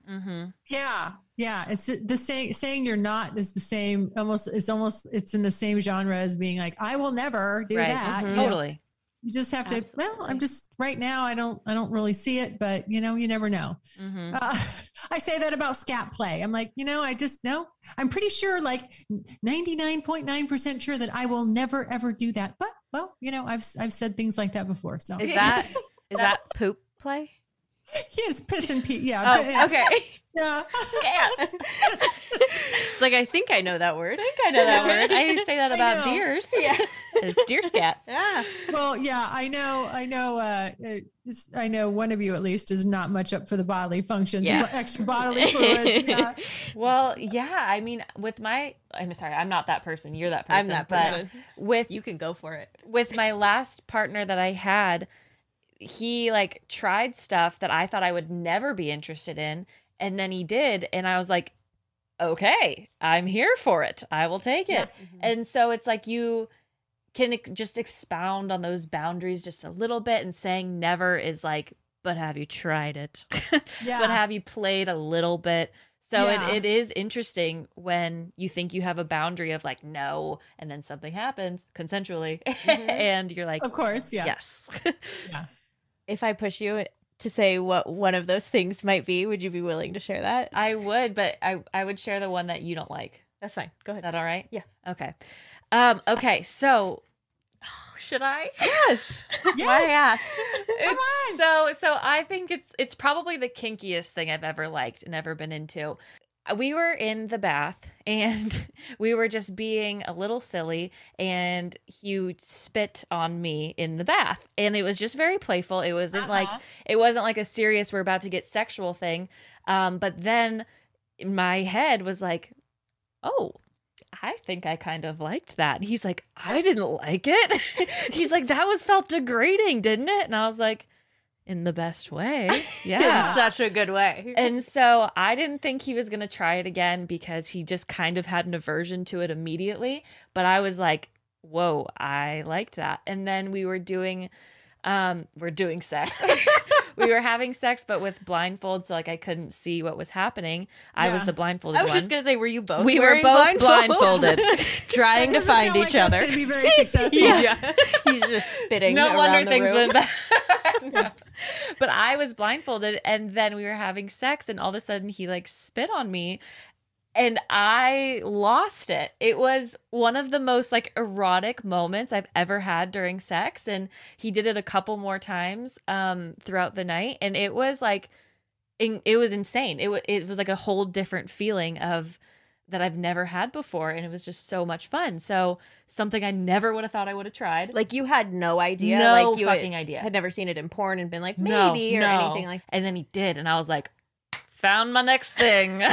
Yeah. It's the saying you're not is the same. It's in the same genre as being like, I will never do that. Totally. You just have to, I'm just right now, I don't really see it, but you never know. I say that about scat play. I'm like, I just know, I'm pretty sure, like 99.9% sure that I will never, ever do that. But well, I've said things like that before. So is that poop play? Yes, piss and pee. Yeah. Oh, but, yeah. okay. Yeah. Scats. It's like, I think I know that word. I know that word. I say that I about know. deers. Yeah. It's deer scat. Yeah. Well, yeah, I know one of you at least is not much up for the bodily functions, Yeah. extra bodily fluids. Yeah. Well, yeah. I mean, I'm sorry, I'm not that person. You're that person. I'm that but person. With You can go for it. with my last partner that I had, he like tried stuff that I thought I would never be interested in, and then he did, and I was like, okay, I'm here for it. I will take it. And so it's like you can just expound on those boundaries just a little bit, and saying never is like, but have you tried it? Yeah. But have you played a little bit? So Yeah. it is interesting when you think you have a boundary of like, no, and then something happens consensually and you're like, Of course. Yeah. yes. Yeah. If I push you to say what one of those things might be, would you be willing to share that? I would, but I would share the one that you don't like. That's fine. Go Is ahead. that all right? Yeah. Okay. Okay. So should I? Yes. That's why I asked. So I think it's probably the kinkiest thing I've ever liked and ever been into. We were in the bath and we were just being a little silly, and he spit on me in the bath, and it was just very playful. It wasn't like a serious we're about to get sexual thing. But then my head was like, oh, I think I kind of liked that. And he's like, I didn't like it. He's like, that felt degrading, didn't it? And I was like, in the best way. Yeah. In such a good way. And so I didn't think he was going to try it again because he just kind of had an aversion to it immediately. But I was like, whoa, I liked that. And then we're doing sex. We were having sex, but with blindfolds, so like I couldn't see what was happening. I was Yeah. the blindfolded I was one. just going to say, were you both We were wearing both blindfolds? blindfolded. Trying to Doesn't find sound like each that's other. gonna be very successful. Yeah. He's just spitting No around wonder the things room. went bad. No. But I was blindfolded, and then we were having sex, and all of a sudden he like spit on me, and I lost it. It was one of the most like erotic moments I've ever had during sex, and he did it a couple more times throughout the night, and it was like it was insane. It was like a whole different feeling of that I've never had before, and it was just so much fun. So something I never would have thought I would have tried. Like, you had no idea? No like you fucking idea. had never seen it in porn and been like, No, maybe, or no. anything like And then he did, and I was like, found my next thing.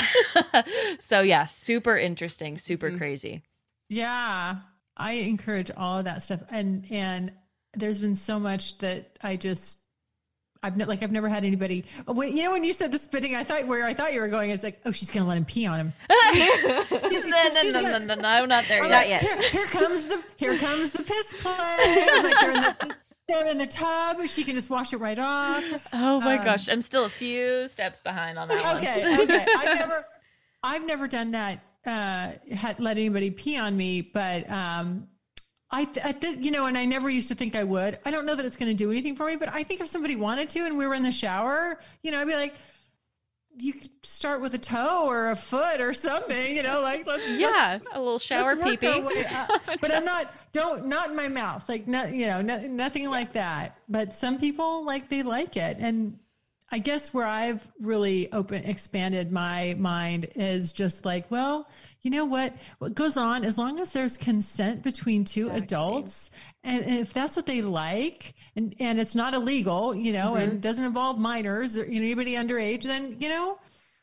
So yeah, super interesting, super crazy. Yeah. I encourage all of that stuff. And there's been so much that I've never had anybody. When you said the spitting, I thought you were going. It's like, oh, she's gonna let him pee on him. No, I'm not there I'm yet. like, Here comes the piss play. I'm like, they're in the tub. She can just wash it right off. Oh my gosh, I'm still a few steps behind on that one. Okay. I've never done that. Let anybody pee on me, but and I never used to think I would. I don't know that it's going to do anything for me, but I think if somebody wanted to and we were in the shower, I'd be like, you could start with a toe or a foot or something, like let's a little shower let's work pee-pee. our way up. But I'm not in my mouth, like nothing like that. But some people they like it, and I guess where I've really expanded my mind is just like, well, you know what goes on, as long as there's consent between two adults, and if that's what they like, and it's not illegal, and doesn't involve minors or anybody underage, then,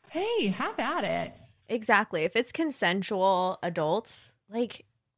hey, have at it. Exactly. If it's consensual adults,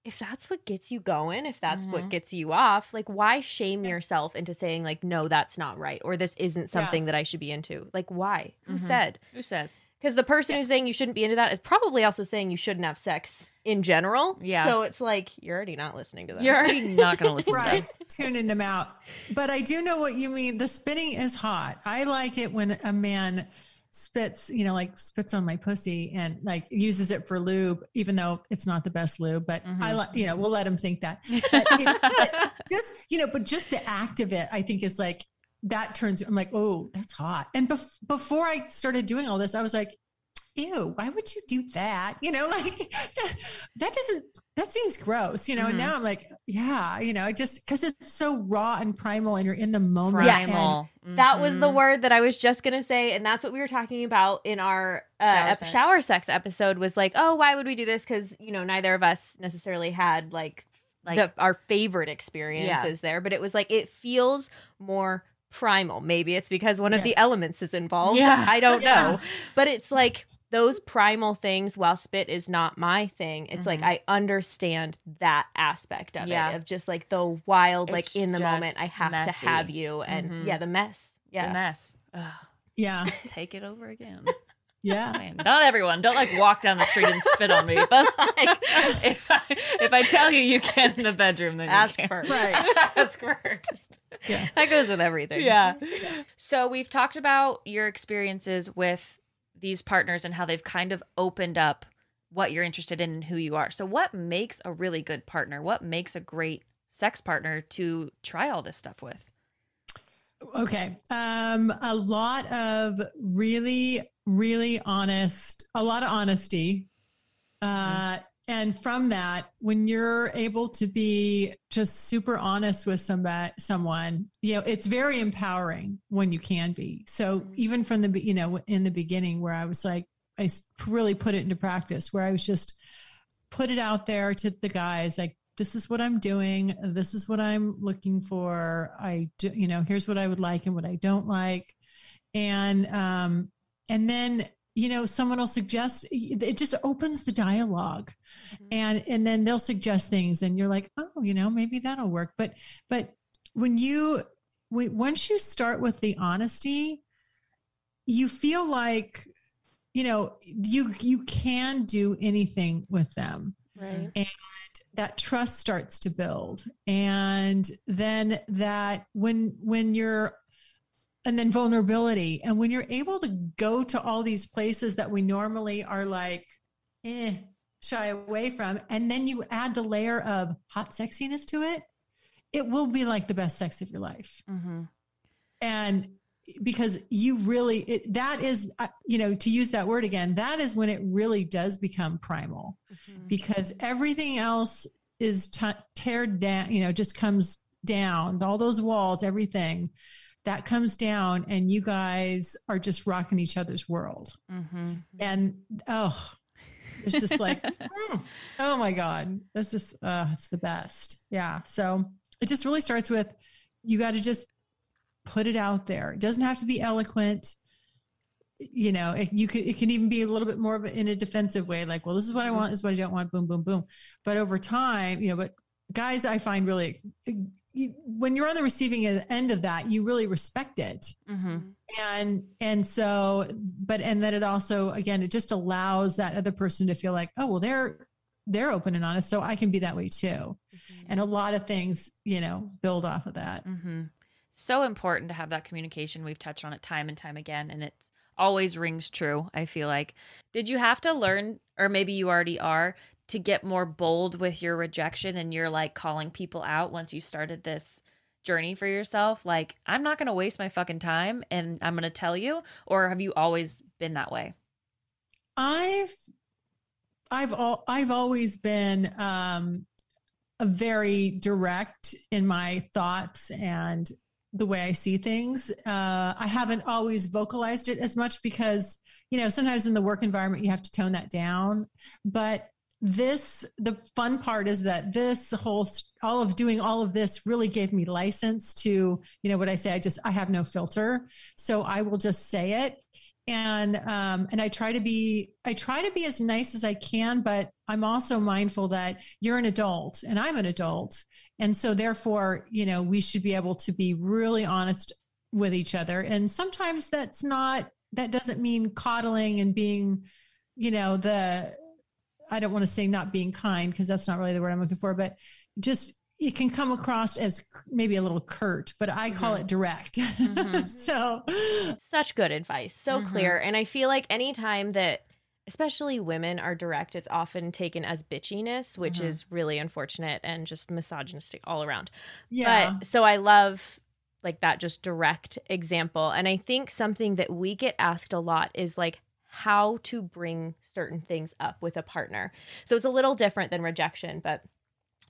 if that's what gets you going, if that's what gets you off, why shame yourself into saying no, that's not right, or this isn't something that I should be into? Why? Who said? Who says? Because the person who's saying you shouldn't be into that is probably also saying you shouldn't have sex in general. Yeah. So it's you're already not listening to them. You're already not going to listen to Right. them. Tuning them out. But I do know what you mean. The spitting is hot. I like it when a man spits, spits on my pussy and uses it for lube, even though it's not the best lube, but I like, we'll let him think that. But just the act of it, I think is that turns, I'm like, oh, that's hot. And before I started doing all this, I was like, ew, why would you do that? Like that seems gross, and now I'm like, yeah, just because it's so raw and primal and you're in the moment. Primal. That was the word that I was just going to say. And that's what we were talking about in our shower sex episode was like, oh, why would we do this? Because, neither of us necessarily had like our favorite experiences there. But it was like, it feels more primal. Maybe it's because one of the elements is involved. Yeah. I don't know. But it's like those primal things, while spit is not my thing, it's like I understand that aspect of it, of just like the wild, it's like in the moment, I have to have you. And the mess. Yeah. The mess. Ugh. Yeah. Take it over again. Yeah. Man, not everyone. Don't like walk down the street and spit on me. But like, if I tell you can't in the bedroom, then ask you can't. first. Right. Ask first. Yeah. That goes with everything. Yeah. So we've talked about your experiences with these partners and how they've kind of opened up what you're interested in and who you are. So what makes a really good partner? What makes a great sex partner to try all this stuff with? Okay. A lot of really, really honest, a lot of honesty. And from that, when you're able to be just super honest with someone, it's very empowering when you can be. So even from in the beginning where I was like, I really put it into practice where I was just put it out there to the guys, like, this is what I'm doing. This is what I'm looking for. Here's what I would like and what I don't like. And then, someone will suggest, it just opens the dialogue and then they'll suggest things and you're like, oh, maybe that'll work. But once you start with the honesty, you feel like, you can do anything with them. Right. And that trust starts to build. And then and then vulnerability. And when you're able to go to all these places that we normally are like, shy away from, and then you add the layer of hot sexiness to it, it will be like the best sex of your life. Mm-hmm. And because you really, that is, to use that word again, that is when it really does become primal, because everything else is teared down, just comes down, all those walls, everything that comes down, and you guys are just rocking each other's world. Mm-hmm. And, it's just like, oh my God, this is, it's the best. Yeah. So it just really starts with, you got to just put it out there. It doesn't have to be eloquent. It can even be a little bit more of in a defensive way. Like, well, this is what I want. This is what I don't want. Boom, boom, boom. But over time, but guys, I find really, when you're on the receiving end of that, you really respect it. Mm-hmm. And so, and then it also, again, it just allows that other person to feel like, oh, well, they're open and honest. So I can be that way too. Mm-hmm. And a lot of things, build off of that. Mm-hmm. So important to have that communication. We've touched on it time and time again, and it's always rings true, I feel like. Did you have to learn, or maybe you already are, to get more bold with your rejection and you're like calling people out once you started this journey for yourself? Like, I'm not going to waste my fucking time and I'm going to tell you? Or have you always been that way? I've always been a very direct in my thoughts and the way I see things. I haven't always vocalized it as much because, sometimes in the work environment, you have to tone that down. But the fun part is that all of doing all of this really gave me license to, what I say, I have no filter. So I will just say it. And I try to be as nice as I can, but I'm also mindful that you're an adult and I'm an adult. And so therefore, we should be able to be really honest with each other. And sometimes that doesn't mean coddling and being, I don't want to say not being kind, because that's not really the word I'm looking for, but just, it can come across as maybe a little curt, but I call it direct. Mm-hmm. So such good advice. So clear. And I feel like anytime that especially women are direct, it's often taken as bitchiness, which is really unfortunate and just misogynistic all around. Yeah. But so I love like that just direct example. And I think something that we get asked a lot is like, how to bring certain things up with a partner. So it's a little different than rejection, but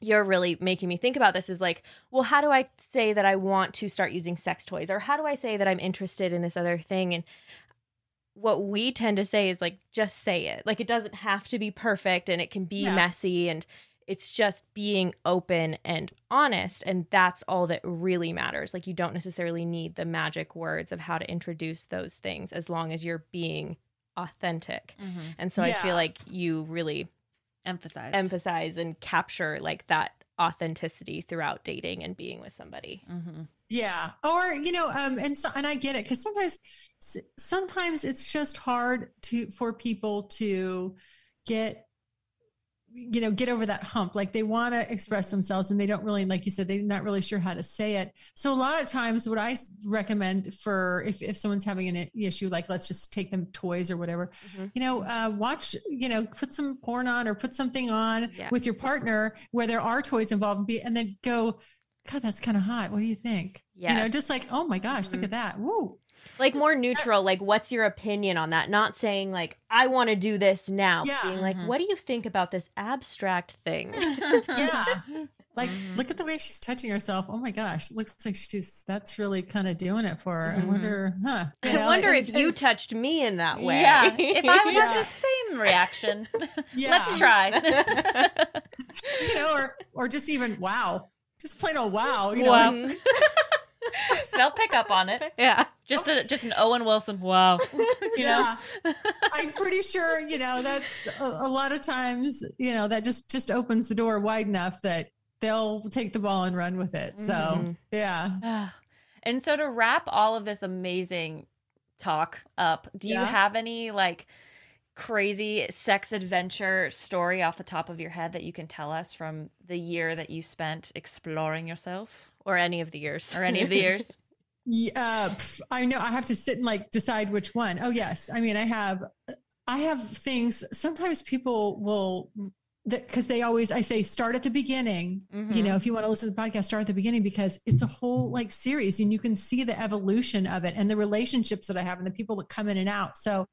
you're really making me think about this is like, well, how do I say that I want to start using sex toys? Or how do I say that I'm interested in this other thing? And what we tend to say is like, just say it. Like, it doesn't have to be perfect, and it can be messy, and it's just being open and honest. And that's all that really matters. Like, you don't necessarily need the magic words of how to introduce those things as long as you're being authentic. And so I feel like you really emphasize and capture like that authenticity throughout dating and being with somebody. Yeah. Or, and I get it. 'Cause sometimes it's just hard for people to get over that hump. Like, they want to express themselves and they don't really, like you said, they're not really sure how to say it. So a lot of times what I recommend for if someone's having an issue, like, let's just take them toys or whatever, watch, put some porn on or put something on with your partner where there are toys involved, and then go, God, that's kind of hot. What do you think? Just like, oh my gosh, look at that. Woo. Like, more neutral, like, what's your opinion on that? Not saying like, I want to do this now. Being like, what do you think about this abstract thing? Like, look at the way she's touching herself. Oh my gosh. Looks like that's really kind of doing it for her. I wonder, I wonder if you touched me in that way. Yeah. If I would have the same reaction. Let's try. Or just even, wow. Just plain old wow. Wow. They'll pick up on it. Yeah. Just an Owen Wilson. Wow. I'm pretty sure, that's a lot of times, that just opens the door wide enough that they'll take the ball and run with it. So, yeah. And so to wrap all of this amazing talk up, do you have any like crazy sex adventure story off the top of your head that you can tell us from the year that you spent exploring yourself? Or any of the years. Yeah, I know. I have to sit and like decide which one. Oh yes. I mean, I have things. Sometimes people will, because I say start at the beginning. If you want to listen to the podcast, start at the beginning, because it's a whole like series, and you can see the evolution of it and the relationships that I have and the people that come in and out. So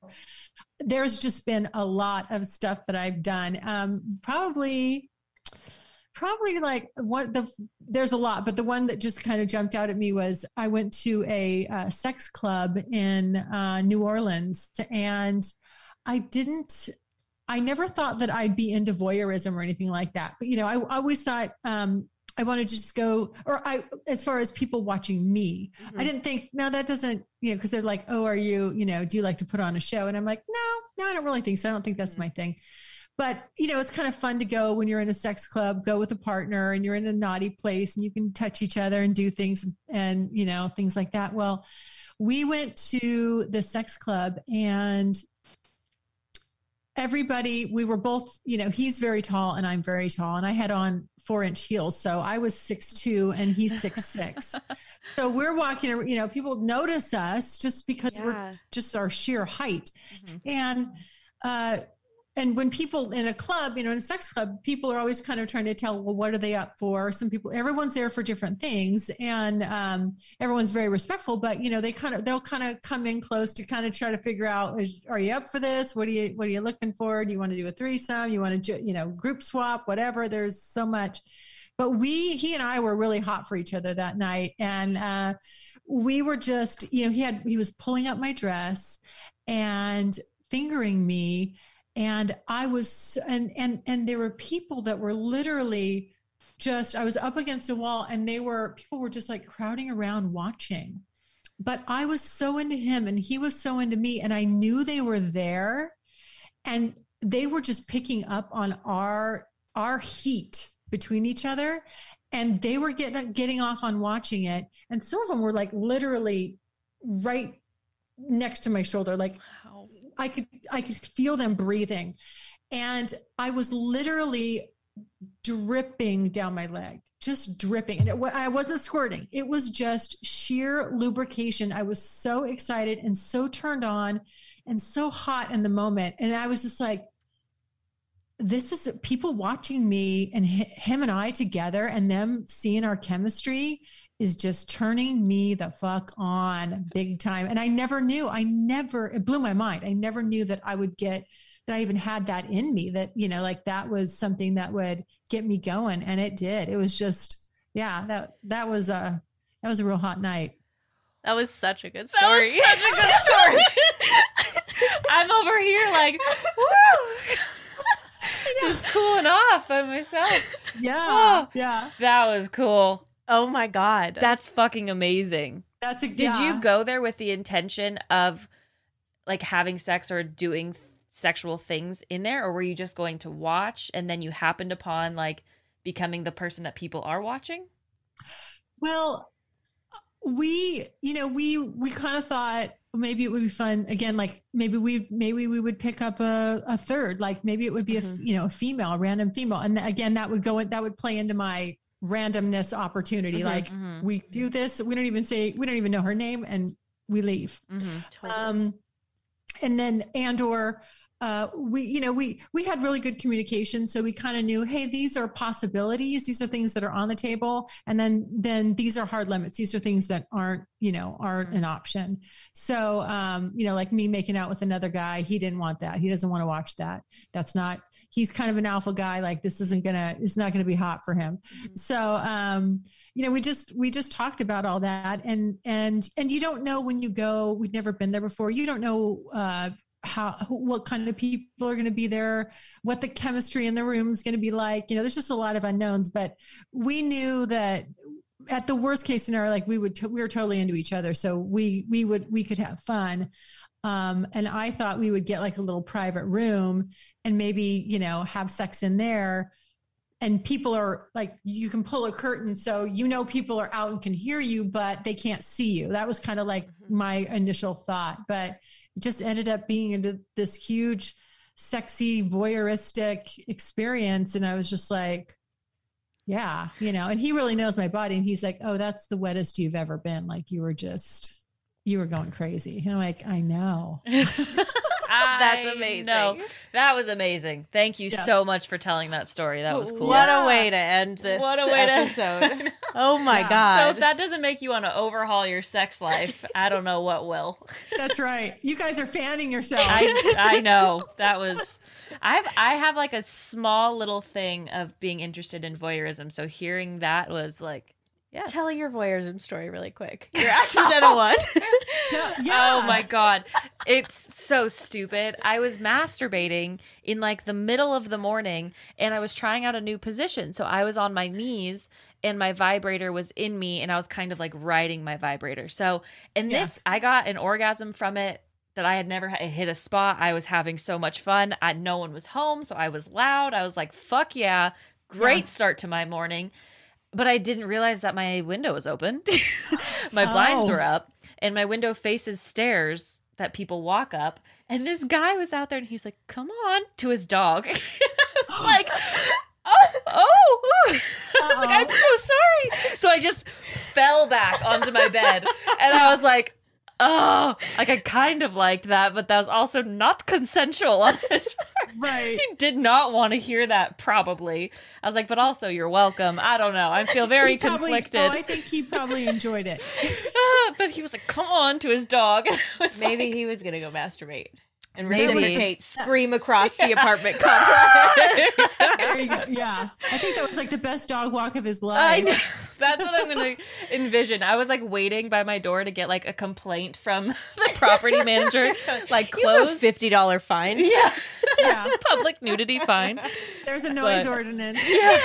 there's just been a lot of stuff that I've done. Probably like there's a lot, but the one that just kind of jumped out at me was I went to a sex club in New Orleans, and I never thought that I'd be into voyeurism or anything like that. But, I always thought I wanted to just go, as far as people watching me, I didn't think, no, that doesn't, because they're like, oh, are you, do you like to put on a show? And I'm like, no, I don't really think so. I don't think that's my thing. But, it's kind of fun to go when you're in a sex club, go with a partner, and you're in a naughty place and you can touch each other and do things and, things like that. Well, we went to the sex club, and we were both, he's very tall and I'm very tall, and I had on 4-inch heels. So I was 6'2" and he's 6'6". So we're walking, people notice us just because we're just our sheer height. And when people in a club, in a sex club, people are always kind of trying to tell, well, what are they up for? Everyone's there for different things, and everyone's very respectful, but they'll kind of come in close to kind of try to figure out, are you up for this? What are you looking for? Do you want to do a threesome? You want to, group swap, whatever. There's so much. But he and I were really hot for each other that night. And we were just, he was pulling up my dress and fingering me. And I was, and there were people that were literally I was up against a wall, and people were just like crowding around watching. But I was so into him and he was so into me, and I knew they were there, and they were just picking up on our heat between each other, and they were getting off on watching it. And some of them were like literally right next to my shoulder. Like, wow. I could feel them breathing, and I was literally dripping down my leg, just dripping. And I wasn't squirting. It was just sheer lubrication. I was so excited and so turned on and so hot in the moment. And I was just like, this is people watching me and him and I together, and them seeing our chemistry is just turning me the fuck on big time. And I never knew, it blew my mind. I never knew that I even had that in me, that, like that was something that would get me going. And it did. It was just, yeah, that was a real hot night. That was such a good story. That was such a good story. I'm over here like, woo, just cooling off by myself. Yeah. Oh, yeah. That was cool. Oh my God. That's fucking amazing. Did you go there with the intention of like having sex or doing sexual things in there, or were you just going to watch and then you happened upon like becoming the person that people are watching? Well, we kind of thought maybe it would be fun again. Like maybe we would pick up a third, like maybe it would be a female, a random female. And again, that would play into my randomness opportunity. Like we do this, we don't even know her name and we leave. Totally. And then, we had really good communication. So we kind of knew, hey, these are possibilities. These are things that are on the table. And then these are hard limits. These are things that aren't an option. So, like me making out with another guy, he didn't want that. He doesn't want to watch that. He's kind of an alpha guy. Like it's not going to be hot for him. So, we just talked about all that and you don't know when you go, we've never been there before. You don't know, what kind of people are going to be there, what the chemistry in the room is going to be like. There's just a lot of unknowns, but we knew that at the worst case scenario, like we were totally into each other. So we could have fun. And I thought we would get like a little private room and maybe, have sex in there. And people are like, you can pull a curtain. So, people are out and can hear you, but they can't see you. That was kind of like my initial thought, but it just ended up being into this huge, sexy, voyeuristic experience. And I was just like, yeah, and he really knows my body. And he's like, oh, that's the wettest you've ever been. Like you were going crazy. And I'm like, I know. That's amazing. No, that was amazing. Thank you so much for telling that story. That was cool. What a way to end this episode. Oh my God. So if that doesn't make you want to overhaul your sex life, I don't know what will. That's right. You guys are fanning yourselves. I know. That was I have like a small little thing of being interested in voyeurism. So hearing that was like, yes. Tell your voyeurism story really quick. Your accidental one. Yeah. Oh my God. It's so stupid. I was masturbating in like the middle of the morning and I was trying out a new position. So I was on my knees and my vibrator was in me and I was kind of like riding my vibrator. So I got an orgasm from it that I had never had. It hit a spot. I was having so much fun. No one was home. So I was loud. I was like, fuck yeah. Great start to my morning. But I didn't realize that my window was open. My blinds were up and my window faces stairs that people walk up. And this guy was out there and he's like, come on, to his dog. I was like, I was like, I'm so sorry. So I just fell back onto my bed and I was like, oh, like I kind of liked that, but that was also not consensual on his part. Right. He did not want to hear that, probably. I was like, but also you're welcome. I don't know. I feel very conflicted. I think he probably enjoyed it. But he was like, come on, to his dog. Maybe he was going to go masturbate. And Maybe. reciprocate, scream across the apartment complex. There you go. Yeah. I think that was like the best dog walk of his life. I know. That's what I'm going to envision. I was like waiting by my door to get like a complaint from the property manager. Like, close. You have a $50 fine. Yeah. Yeah. Public nudity fine. There's a noise ordinance. Yeah.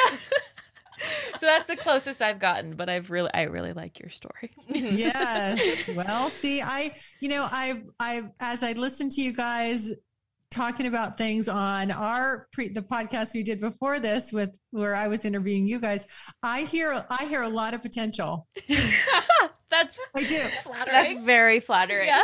So that's the closest I've gotten, but I really like your story. Yes. Well, see, I've as I listened to you guys talking about things on the podcast we did before this where I was interviewing you guys, I hear a lot of potential. I do. Flattering. That's very flattering. Yeah.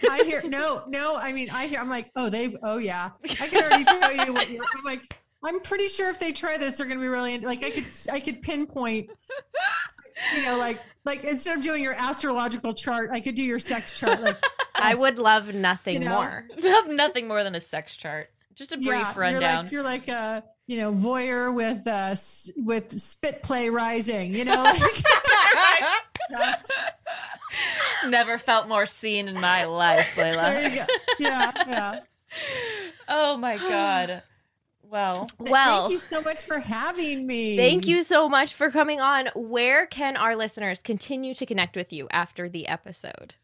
I hear I'm like, oh yeah. I can already tell you I'm like, I'm pretty sure if they try this, they're going to be really like, I could pinpoint, like instead of doing your astrological chart, I could do your sex chart. Like I would love nothing more. Love nothing more than a sex chart. Just a brief rundown. You're like a, voyeur with spit play rising, like, Never felt more seen in my life, Layla. There you go. Yeah. Oh my God. Well, Thank you so much for having me. Thank you so much for coming on. Where can our listeners continue to connect with you after the episode?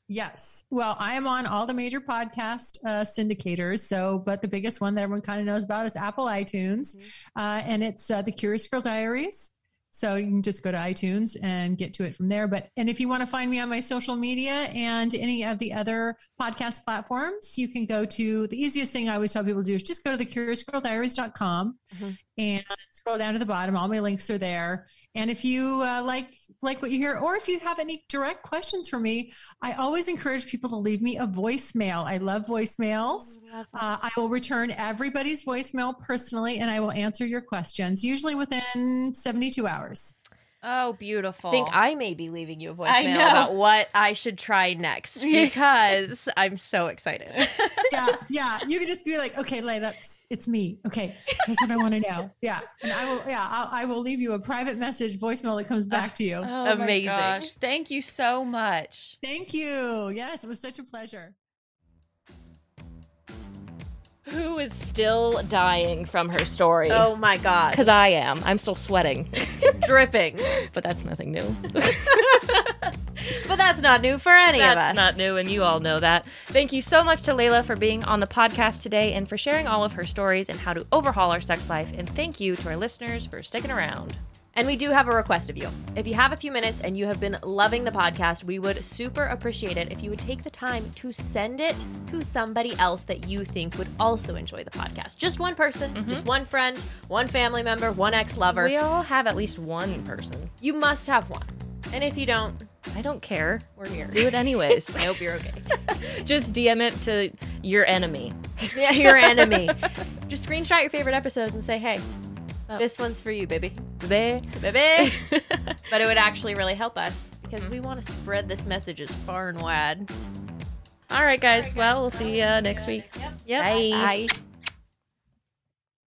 Yes. Well, I am on all the major podcast syndicators. But the biggest one that everyone kind of knows about is Apple iTunes. And it's the Curious Girl Diaries. So you can just go to iTunes and get to it from there. And if you want to find me on my social media and any of the other podcast platforms, you can go to the easiest thing I always tell people to do is just go to thecuriousgirldiaries.com and scroll down to the bottom. All my links are there. And if you like what you hear, or if you have any direct questions for me, I always encourage people to leave me a voicemail. I love voicemails. I will return everybody's voicemail personally, and I will answer your questions, usually within 72 hours. oh, beautiful. I think I may be leaving you a voicemail about what I should try next because I'm so excited. Yeah. You can just be like, okay, Layla, it's me. Okay, here's what I want to know. Yeah, and I will leave you a private message voicemail that comes back to you. Oh, amazing. My gosh. Thank you so much. Thank you. Yes, it was such a pleasure. Who is still dying from her story? Oh my God. Because I am. I'm still sweating. Dripping. But that's nothing new. But that's not new for any of us. That's not new, and you all know that. Thank you so much to Layla for being on the podcast today and for sharing all of her stories and how to overhaul our sex life. And thank you to our listeners for sticking around. And we do have a request of you. If you have a few minutes and you have been loving the podcast, we would super appreciate it if you would take the time to send it to somebody else that you think would also enjoy the podcast. Just one person, just one friend, one family member, one ex-lover. We all have at least one person. You must have one. And if you don't, I don't care. we're here. Do it anyways. I hope you're okay. Just DM it to your enemy. Yeah, your enemy. Just screenshot your favorite episodes and say, hey, So- this one's for you, baby. Babe. Baby. But it would actually really help us because we want to spread this message as far and wide. All right, guys. Well, we'll see you next week. Yep. Bye. Bye.